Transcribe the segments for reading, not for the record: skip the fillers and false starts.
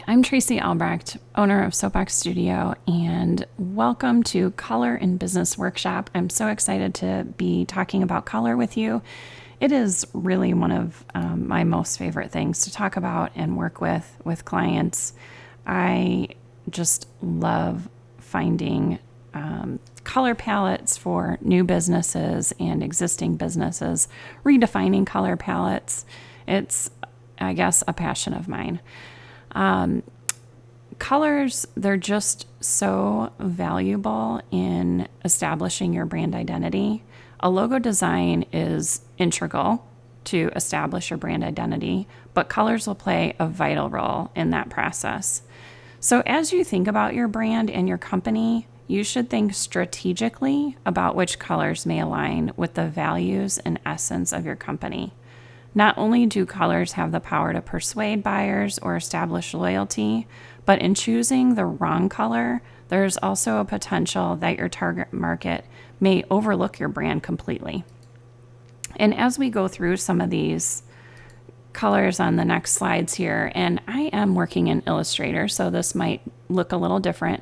I'm Tracy Albrecht, owner of Soapbox Studio, and welcome to Color in Business Workshop. I'm so excited to be talking about color with you. It is really one of my most favorite things to talk about and work with clients. I just love finding color palettes for new businesses and existing businesses, redefining color palettes. It's, I guess, a passion of mine. Colors, they're just so valuable in establishing your brand identity. A logo design is integral to establish your brand identity, but colors will play a vital role in that process. So as you think about your brand and your company, you should think strategically about which colors may align with the values and essence of your company. Not only do colors have the power to persuade buyers or establish loyalty, but in choosing the wrong color, there's also a potential that your target market may overlook your brand completely. And as we go through some of these colors on the next slides here, and I am working in Illustrator, so this might look a little different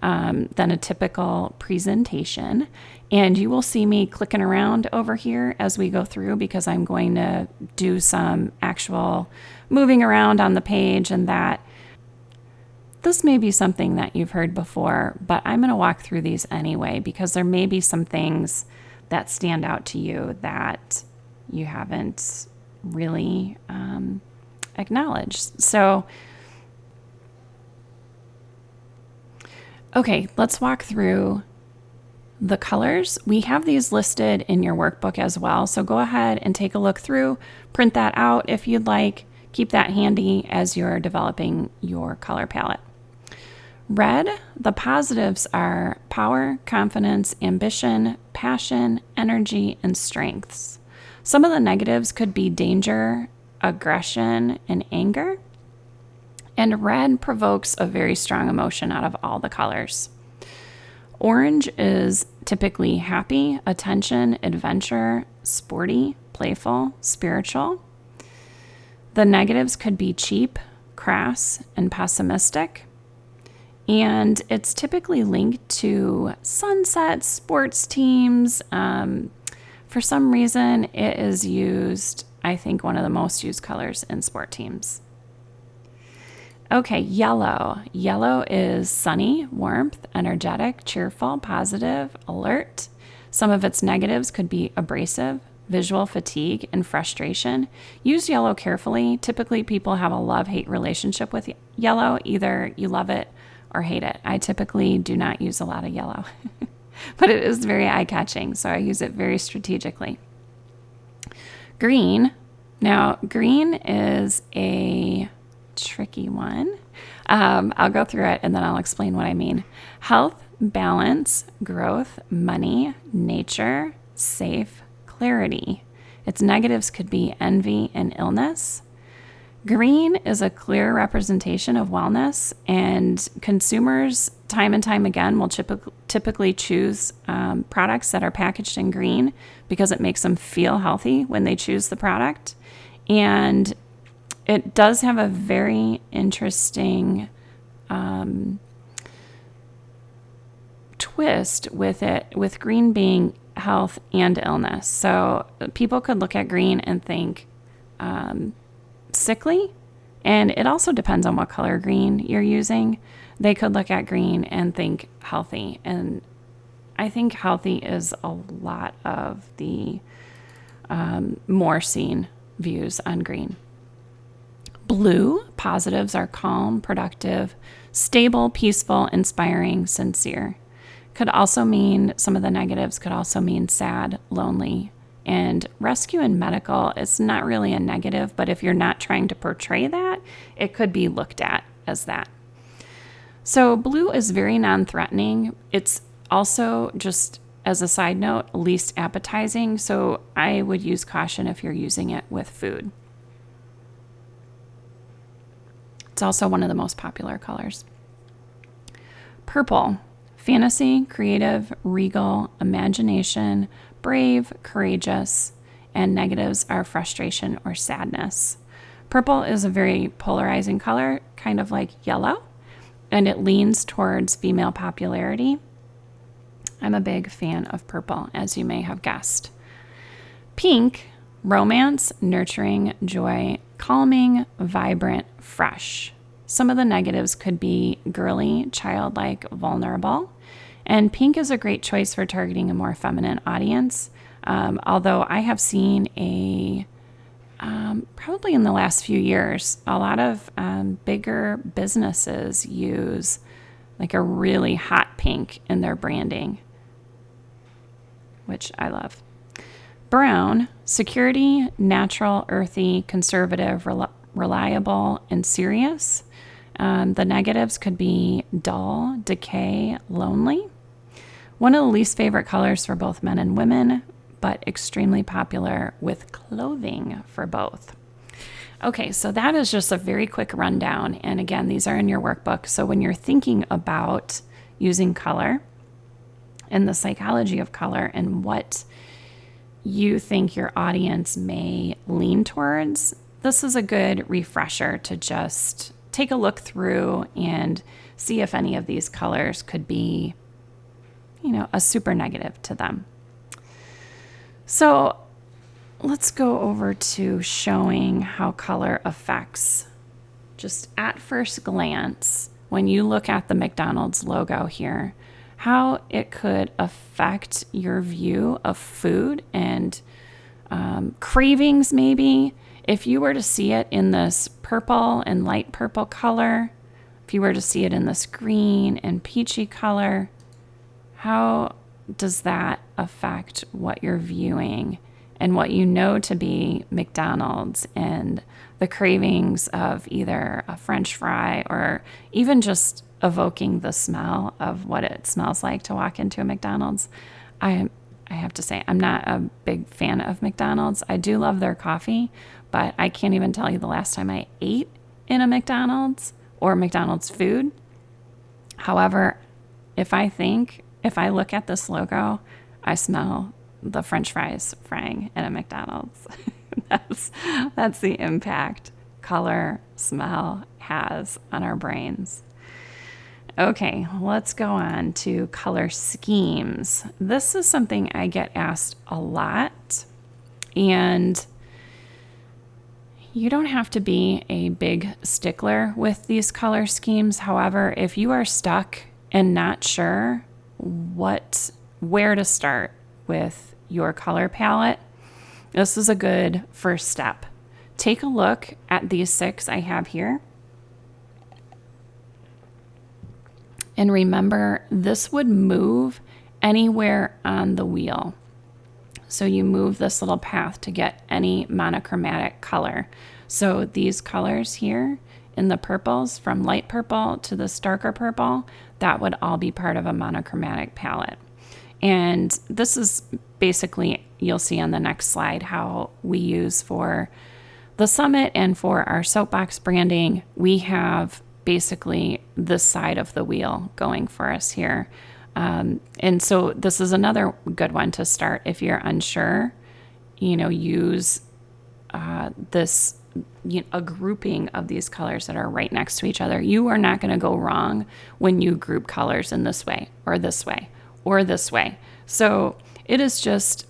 than a typical presentation. And you will see me clicking around over here as we go through because I'm going to do some actual moving around on the page, and that this may be something that you've heard before, but I'm going to walk through these anyway because there may be some things that stand out to you that you haven't really acknowledged. So okay, let's walk through the colors. We have these listed in your workbook as well, so go ahead and take a look through, print that out if you'd like, keep that handy as you're developing your color palette. Red, the positives are power, confidence, ambition, passion, energy, and strengths. Some of the negatives could be danger, aggression, and anger. And red provokes a very strong emotion out of all the colors. Orange is typically happy, attention, adventure, sporty, playful, spiritual. The negatives could be cheap, crass, and pessimistic. And it's typically linked to sunsets, sports teams. For some reason, it is used, I think, one of the most used colors in sport teams. Okay, yellow. Yellow is sunny, warmth, energetic, cheerful, positive, alert. Some of its negatives could be abrasive, visual fatigue, and frustration. Use yellow carefully. Typically, people have a love-hate relationship with yellow. Either you love it or hate it. I typically do not use a lot of yellow, but it is very eye-catching, so I use it very strategically. Green. Now, green is a tricky one. I'll go through it and then I'll explain what I mean. Health, balance, growth, money, nature, safe, clarity. Its negatives could be envy and illness. Green is a clear representation of wellness, and consumers time and time again will typically choose products that are packaged in green because it makes them feel healthy when they choose the product. And it does have a very interesting twist with it, with green being health and illness. So people could look at green and think sickly, and it also depends on what color green you're using. They could look at green and think healthy, and I think healthy is a lot of the more seen views on green. Blue, positives are calm, productive, stable, peaceful, inspiring, sincere. Could also mean, some of the negatives could also mean sad, lonely, and rescue and medical is not really a negative, but if you're not trying to portray that, it could be looked at as that. So blue is very non-threatening. It's also, just as a side note, least appetizing, so I would use caution if you're using it with food. It's also one of the most popular colors. Purple, fantasy, creative, regal, imagination, brave, courageous, and negatives are frustration or sadness. Purple is a very polarizing color, kind of like yellow, and it leans towards female popularity. I'm a big fan of purple, as you may have guessed. Pink, romance, nurturing, joy, calming, vibrant, fresh. Some of the negatives could be girly, childlike, vulnerable. And pink is a great choice for targeting a more feminine audience. Although I have seen probably in the last few years, a lot of bigger businesses use like a really hot pink in their branding, which I love. Brown, security, natural, earthy, conservative, reliable, and serious. The negatives could be dull, decay, lonely. One of the least favorite colors for both men and women, but extremely popular with clothing for both. Okay, so that is just a very quick rundown. And again, these are in your workbook. So when you're thinking about using color and the psychology of color and what you think your audience may lean towards, this is a good refresher to just take a look through and see if any of these colors could be, a super negative to them. So let's go over to showing how color affects, just at first glance, when you look at the McDonald's logo here, how it could affect your view of food and cravings maybe. If you were to see it in this purple and light purple color, if you were to see it in this green and peachy color, how does that affect what you're viewing and what you know to be McDonald's and the cravings of either a French fry or even just evoking the smell of what it smells like to walk into a McDonald's? I have to say, I'm not a big fan of McDonald's. I do love their coffee, but I can't even tell you the last time I ate in a McDonald's or McDonald's food. However, if I look at this logo, I smell the French fries frying in a McDonald's. That's the impact color, smell has on our brains. Okay, let's go on to color schemes. This is something I get asked a lot, and you don't have to be a big stickler with these color schemes. However, if you are stuck and not sure where to start with your color palette, this is a good first step. Take a look at these 6 I have here. And remember, this would move anywhere on the wheel. So you move this little path to get any monochromatic color. So these colors here in the purples, from light purple to this darker purple, that would all be part of a monochromatic palette. And this is basically, you'll see on the next slide, how we use for the summit and for our Soapbox branding. We have basically this side of the wheel going for us here. And so this is another good one to start if you're unsure. Use a grouping of these colors that are right next to each other. You are not going to go wrong when you group colors in this way or this way or this way. So it is just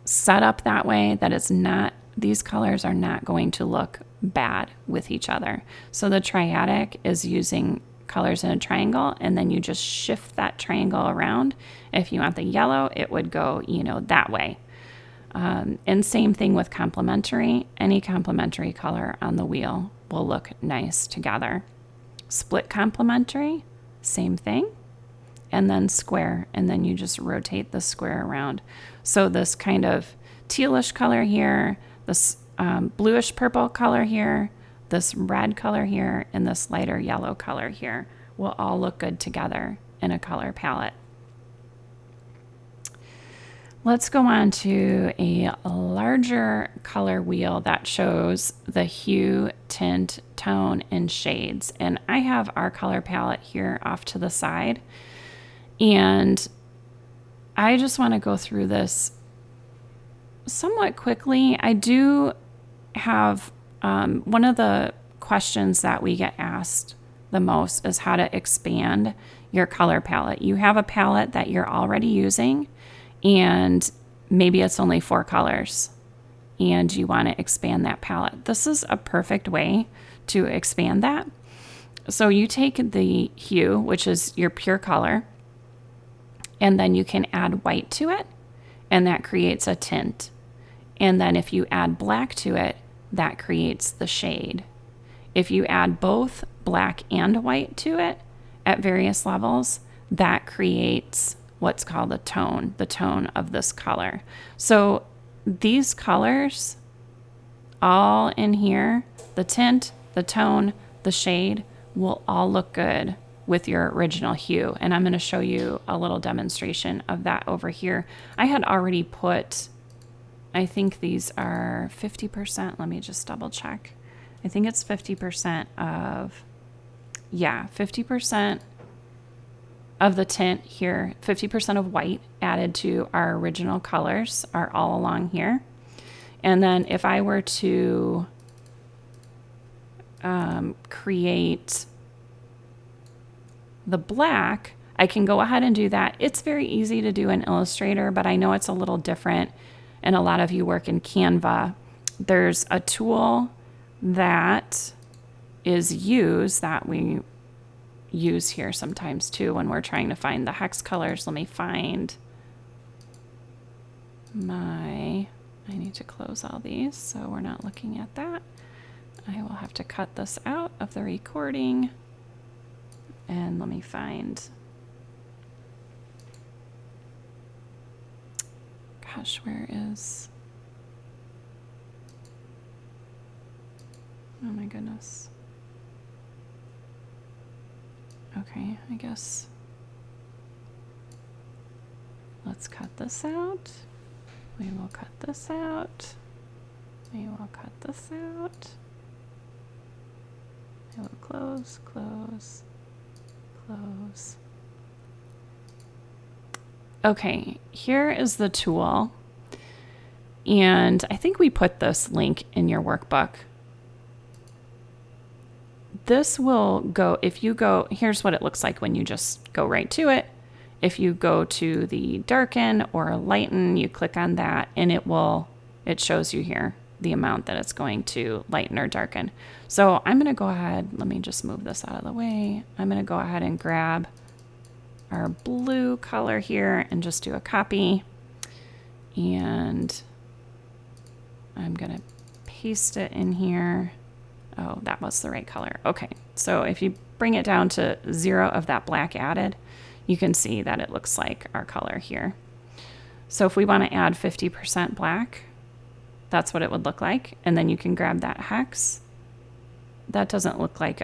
set up that way that these colors are not going to look bad with each other. So the triadic is using colors in a triangle, and then you just shift that triangle around. If you want the yellow, it would go, that way. And same thing with complementary. Any complementary color on the wheel will look nice together. Split complementary, same thing. And then square, and then you just rotate the square around. So this kind of tealish color here, this bluish purple color here, this red color here, and this lighter yellow color here will all look good together in a color palette. Let's go on to a larger color wheel that shows the hue, tint, tone, and shades. And I have our color palette here off to the side. And I just want to go through this somewhat quickly. I do have One of the questions that we get asked the most is how to expand your color palette. You have a palette that you're already using, and maybe it's only 4 colors, and you want to expand that palette. This is a perfect way to expand that. So you take the hue, which is your pure color, and then you can add white to it, and that creates a tint. And then if you add black to it, that creates the shade. If you add both black and white to it at various levels, that creates what's called the tone of this color. So these colors all in here, the tint, the tone, the shade, will all look good with your original hue. And I'm going to show you a little demonstration of that over here. I had already put, I think these are 50%. Let me just double check. I think it's 50% of, yeah, 50% of the tint here, 50% of white added to our original colors are all along here. And then if I were to create the black, I can go ahead and do that. It's very easy to do in Illustrator, but I know it's a little different, and a lot of you work in Canva. There's a tool that is used that we use here sometimes too when we're trying to find the hex colors. Let me find I need to close all these so we're not looking at that. I will have to cut this out of the recording. And let me find, gosh, where is, oh my goodness. Okay, I guess let's cut this out. We will cut this out. We will cut this out. I will close, close, close. Okay, here is the tool. And I think we put this link in your workbook. This will go, if you go, here's what it looks like when you just go right to it. If you go to the darken or lighten, you click on that and it shows you here the amount that it's going to lighten or darken. So I'm going to go ahead, let me just move this out of the way. I'm going to go ahead and grab our blue color here and just do a copy. And I'm going to paste it in here. Oh, that was the right color. Okay, so if you bring it down to 0 of that black added, you can see that it looks like our color here. So if we want to add 50% black, that's what it would look like. And then you can grab that hex. That doesn't look like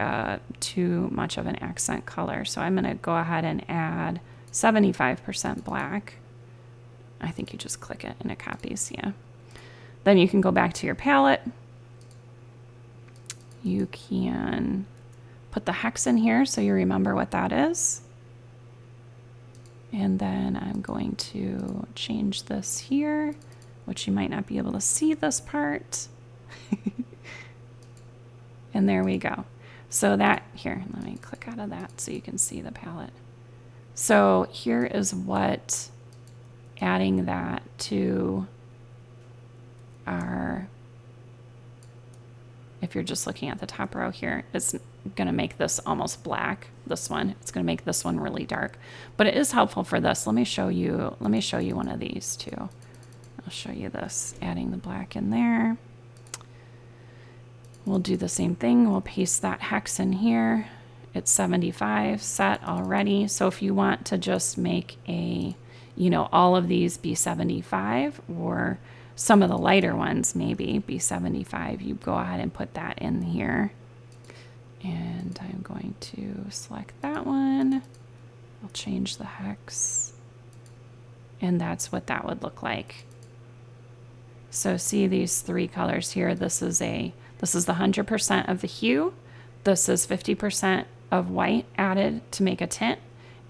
too much of an accent color. So I'm going to go ahead and add 75% black. I think you just click it and it copies, yeah. Then you can go back to your palette. You can put the hex in here so you remember what that is. And then I'm going to change this here, which you might not be able to see this part. And there we go. So that, here, let me click out of that so you can see the palette. So here is what adding that to our, if you're just looking at the top row here, it's going to make this almost black. This one, it's going to make this one really dark, but it is helpful for this. Let me show you one of these too. I'll show you this, adding the black in there. We'll do the same thing. We'll paste that hex in here. It's 75 set already. So if you want to just make a, all of these be 75, or some of the lighter ones maybe be 75, you go ahead and put that in here. And I'm going to select that one. I'll change the hex. And that's what that would look like. So see these 3 colors here. This is the 100% of the hue. This is 50% of white added to make a tint.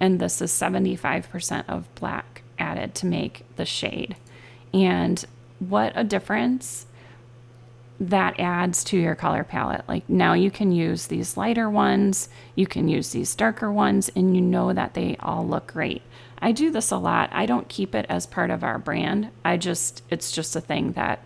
And this is 75% of black added to make the shade. And what a difference that adds to your color palette. Like now you can use these lighter ones, you can use these darker ones, and you know that they all look great. I do this a lot. I don't keep it as part of our brand. It's just a thing that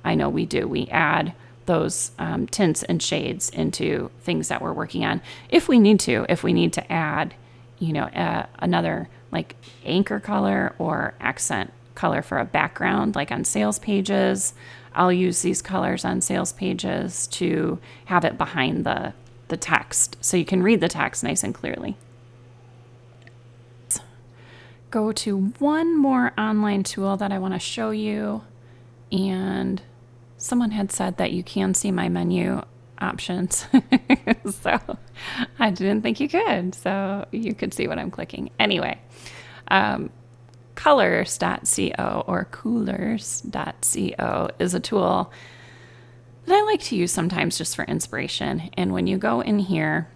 I know we do. We add those tints and shades into things that we're working on. If we need to add, another like anchor color or accent color for a background, like on sales pages, I'll use these colors on sales pages to have it behind the text so you can read the text nice and clearly. Go to one more online tool that I want to show you. And someone had said that you can see my menu options. So I didn't think you could. So you could see what I'm clicking. Anyway, colors.co or coolers.co is a tool that I like to use sometimes just for inspiration. And when you go in here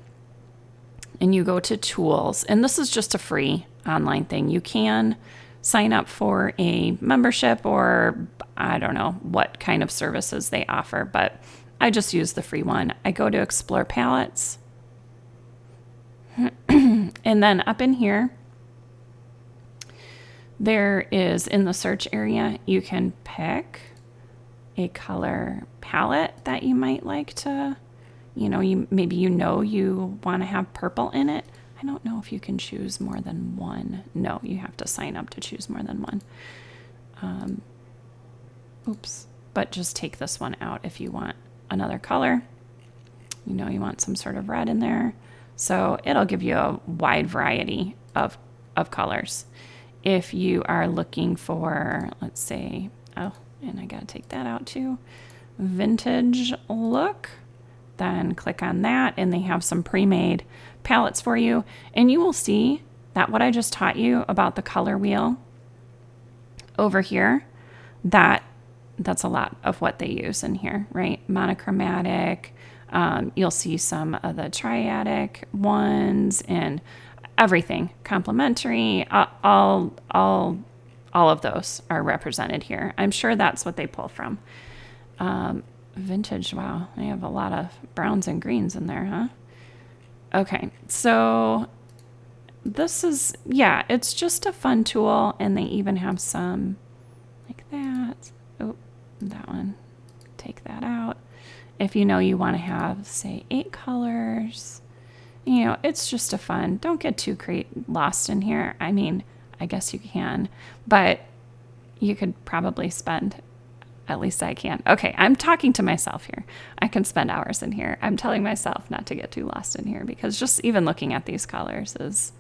and you go to tools, and this is just a free online thing, you can sign up for a membership or I don't know what kind of services they offer, but I just use the free one. I go to explore palettes and then up in here, there is in the search area, you can pick a color palette that you might like to, you want to have purple in it. I don't know if you can choose more than one. No, you have to sign up to choose more than one. But just take this one out if you want another color. You want some sort of red in there. So it'll give you a wide variety of colors. If you are looking for, let's say, and I gotta take that out too, vintage look, then click on that and they have some pre-made palettes for you. And you will see that what I just taught you about the color wheel over here, that's a lot of what they use in here, right? Monochromatic. You'll see some of the triadic ones and everything complementary. All of those are represented here. I'm sure that's what they pull from. Vintage. Wow. They have a lot of browns and greens in there, huh? Okay. So this is, it's just a fun tool. And they even have some like that. Oh, that one. Take that out. If you want to have, say, 8 colors, it's just a fun. Don't get too lost in here. I mean, I guess you can, but you could probably spend, at least I can. Okay, I'm talking to myself here. I can spend hours in here. I'm telling myself not to get too lost in here because just even looking at these colors is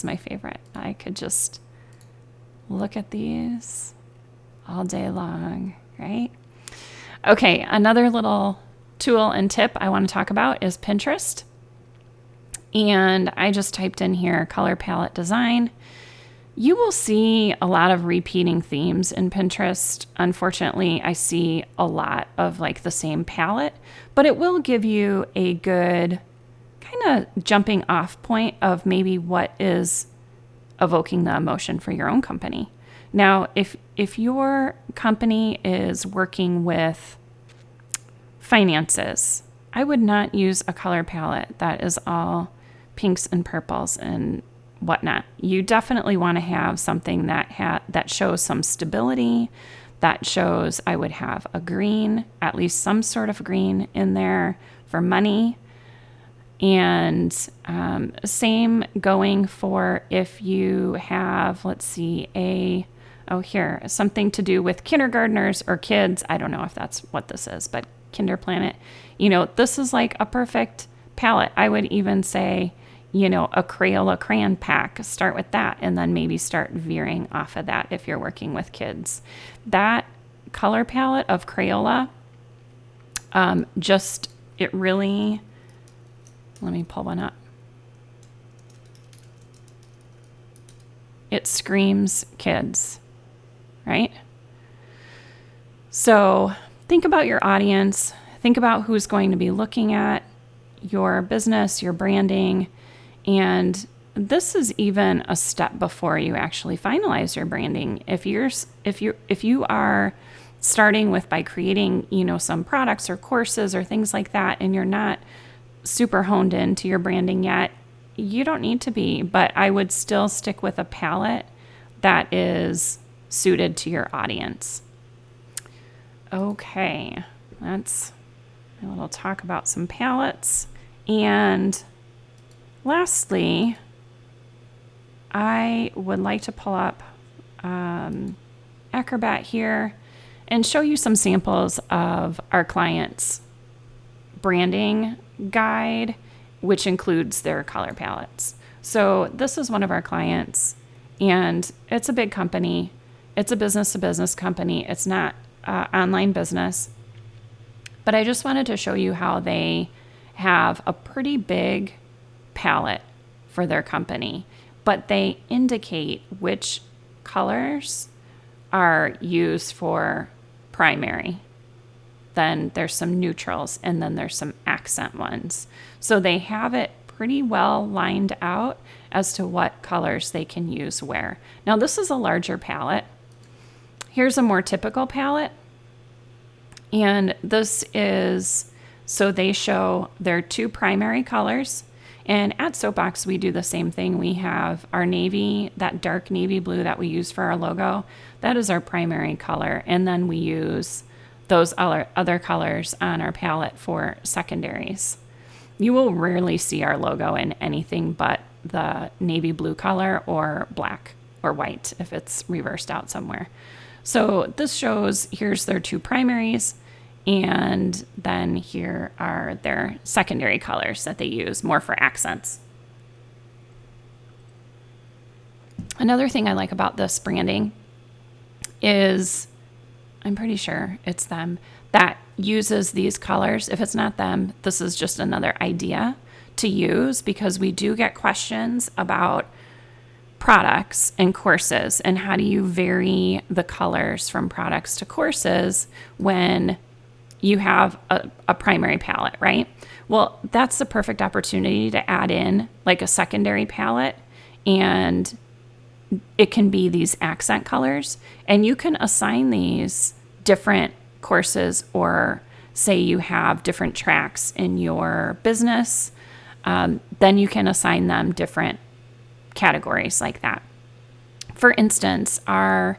my favorite. I could just look at these all day long, right? Okay, another little tool and tip I want to talk about is Pinterest. And I just typed in here color palette design. You will see a lot of repeating themes in Pinterest. Unfortunately, I see a lot of like the same palette, but it will give you a good kind of jumping off point of maybe what is evoking the emotion for your own company. Now, if your company is working with finances, I would not use a color palette that is all pinks and purples and whatnot. You definitely want to have something that shows some stability, that shows I would have a green, at least some sort of green in there for money. And same going for if you have, let's see, something to do with kindergartners or kids. I don't know if that's what this is, but Kinder Planet. This is like a perfect palette. I would even say, a Crayola crayon pack, start with that and then maybe start veering off of that if you're working with kids. That color palette of Crayola, let me pull one up. It screams kids, right? So think about your audience. Think about who's going to be looking at your business, your branding. And this is even a step before you actually finalize your branding. If you are starting with by creating, some products or courses or things like that, and you're not super honed into your branding yet, you don't need to be, but I would still stick with a palette that is suited to your audience. Okay, that's a little talk about some palettes. And lastly, I would like to pull up Acrobat here and show you some samples of our clients' branding guide, which includes their color palettes. So this is one of our clients, and it's a big company. It's a business-to-business company. It's not online business. But I just wanted to show you how they have a pretty big palette for their company, but they indicate which colors are used for primary. Then there's some neutrals, and then there's some accent ones. So they have it pretty well lined out as to what colors they can use where. Now this is a larger palette. Here's a more typical palette. And this is, so they show their 2 primary colors. And at Soapbox, we do the same thing. We have our navy, that dark navy blue that we use for our logo. That is our primary color. And then we use those other colors on our palette for secondaries. You will rarely see our logo in anything but the navy blue color or black or white if it's reversed out somewhere. So this shows, here's their 2 primaries, and then here are their secondary colors that they use more for accents. Another thing I like about this branding is, I'm pretty sure it's them, that uses these colors. If it's not them, this is just another idea to use, because we do get questions about products and courses and how do you vary the colors from products to courses when you have a primary palette, right? Well, that's the perfect opportunity to add in like a secondary palette, and it can be these accent colors, and you can assign these different courses, or say you have different tracks in your business, then you can assign them different categories like that. For instance, our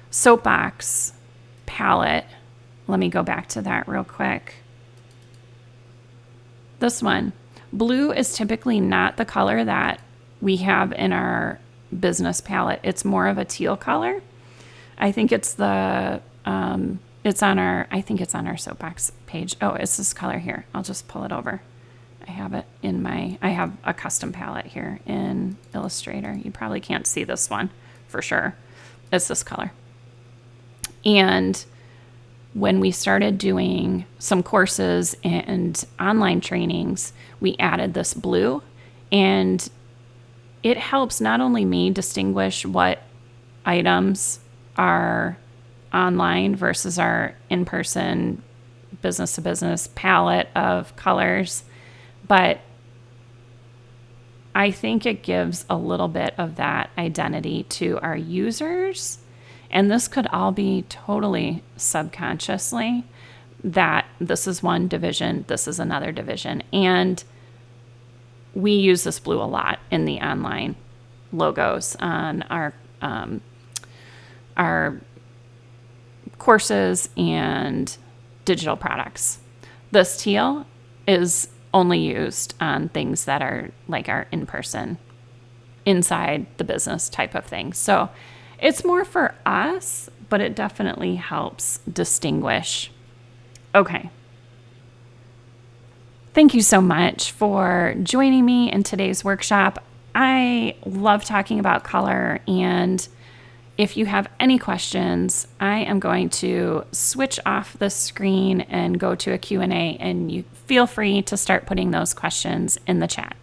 Soapbox palette, let me go back to that real quick. This one, blue is typically not the color that we have in our business palette. It's more of a teal color. I think it's the, it's on our Soapbox page. Oh, it's this color here. I'll just pull it over. I have a custom palette here in Illustrator. You probably can't see this one for sure. It's this color. And when we started doing some courses and online trainings, we added this blue, and it helps not only me distinguish what items are online versus our in-person business-to-business palette of colors, but I think it gives a little bit of that identity to our users. And this could all be totally subconsciously that this is one division, this is another division. And we use this blue a lot in the online logos on our courses and digital products. This teal is only used on things that are like our in-person, inside the business type of thing. So it's more for us, but it definitely helps distinguish. Okay. Thank you so much for joining me in today's workshop. I love talking about color, and if you have any questions, I am going to switch off the screen and go to a Q&A, and you feel free to start putting those questions in the chat.